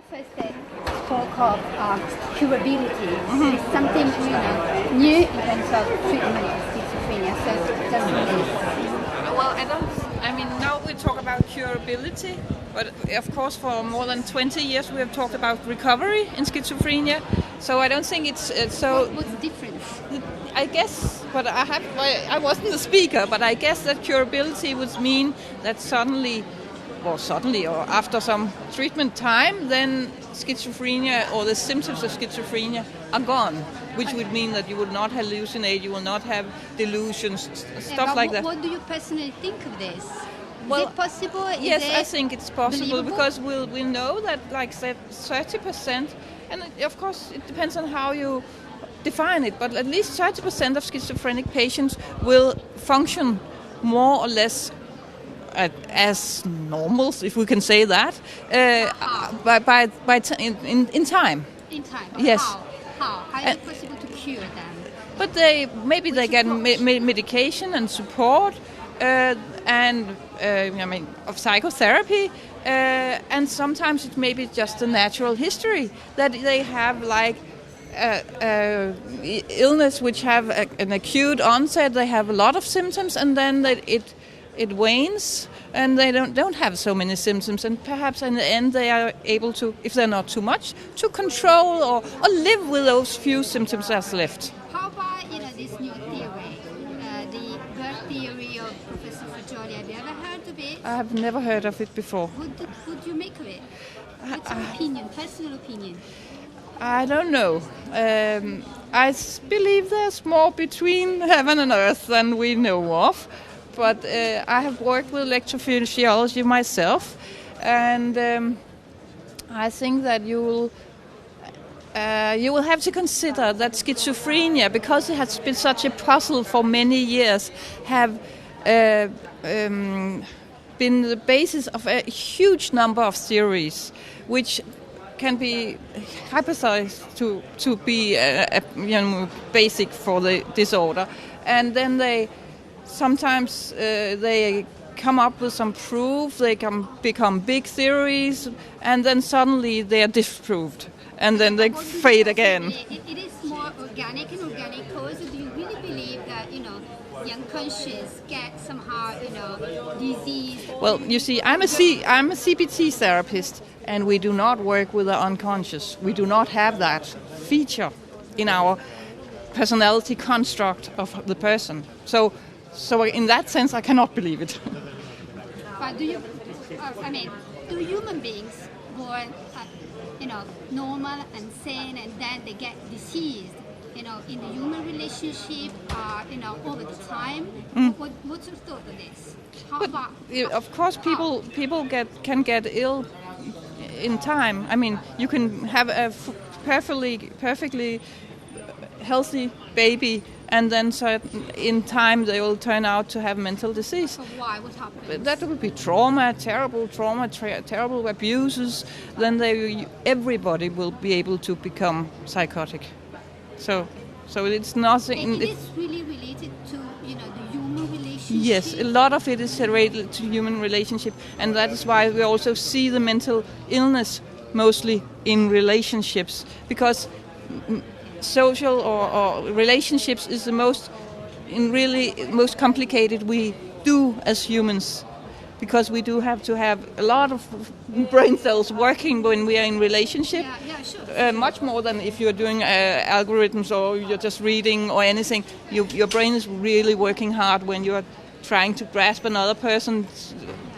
first spoke of curability. It's something new in terms of treatment of schizophrenia. So just this. Well, now we talk about curability, but of course for more than 20 years we have talked about recovery in schizophrenia. So I don't think it's so. What's the difference? I guess, but I wasn't the speaker, but I guess that curability would mean that suddenly or after some treatment time, then schizophrenia or the symptoms of schizophrenia are gone, which would mean that you will not hallucinate, you will not have delusions, stuff like that. What do you personally think of this? Well, is it possible? Yes, I think it's possible believable? because we know that like 30%, and of course it depends on how you define it, but at least 30% of schizophrenic patients will function more or less as normals, if we can say that, in time. In time? Yes. How is it possible to cure them? But they get medication and support, of psychotherapy, and sometimes it may be just a natural history that they have like illness which have an acute onset. They have a lot of symptoms, and then it wanes, and they don't have so many symptoms, and perhaps in the end they are able to, if they're not too much, to control or live with those few symptoms that's left. How about this new theory, the birth theory of Professor Fagioli? Have you ever heard of it? I have never heard of it before. What do you make of it? What's your opinion, personal opinion? I don't know. I believe there's more between heaven and earth than we know of. But I have worked with electrophysiology myself, and I think that you will have to consider that schizophrenia, because it has been such a puzzle for many years, have been the basis of a huge number of theories, which can be hypothesized to be basic for the disorder, and then sometimes they come up with some proof, they can become big theories, and then suddenly they are disproved, and then they fade again. It is more organic and organic cause. Do you really believe that, the unconscious get somehow, disease? Well, you see, I'm a CBT therapist, and we do not work with the unconscious. We do not have that feature in our personality construct of the person. So in that sense, I cannot believe it. But do human beings born, normal and sane, and then they get diseased, in the human relationship, over the time? What's your thought on this? How about? Of course, people can get ill in time. I mean, you can have a perfectly healthy baby, and then in time they will turn out to have mental disease. So why? What happens? That will be terrible abuses. Then everybody will be able to become psychotic. So it's nothing. And it is really related to the human relationship. Yes, a lot of it is related to human relationship, and that is why we also see the mental illness mostly in relationships, because social or relationships is the most complicated we do as humans, because we do have to have a lot of brain cells working when we are in relationship. Yeah, sure. Much more than if you're doing algorithms or you're just reading or anything. Your brain is really working hard when you're trying to grasp another person,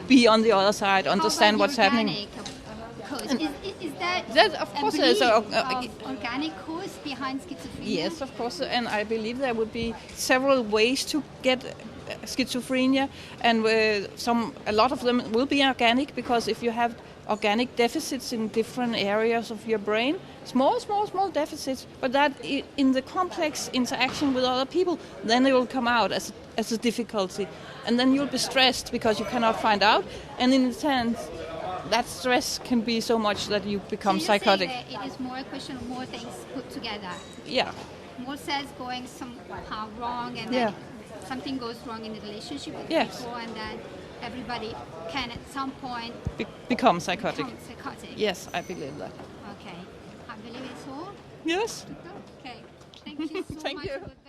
be on the other side, understand what's happening. Is that of course there's organic cause behind schizophrenia? Yes, of course, and I believe there would be several ways to get schizophrenia, and a lot of them will be organic, because if you have organic deficits in different areas of your brain, small deficits, but that in the complex interaction with other people, then it will come out as a difficulty, and then you'll be stressed because you cannot find out, and in a sense that stress can be so much that you become psychotic. Say that it is more a question of more things put together. Yeah. More cells going somehow wrong, and then something goes wrong in the relationship with people, and then everybody can at some point become psychotic. become psychotic. Yes, I believe that. Okay. I believe it's all. Yes. Okay. Thank you so Thank much you. for that.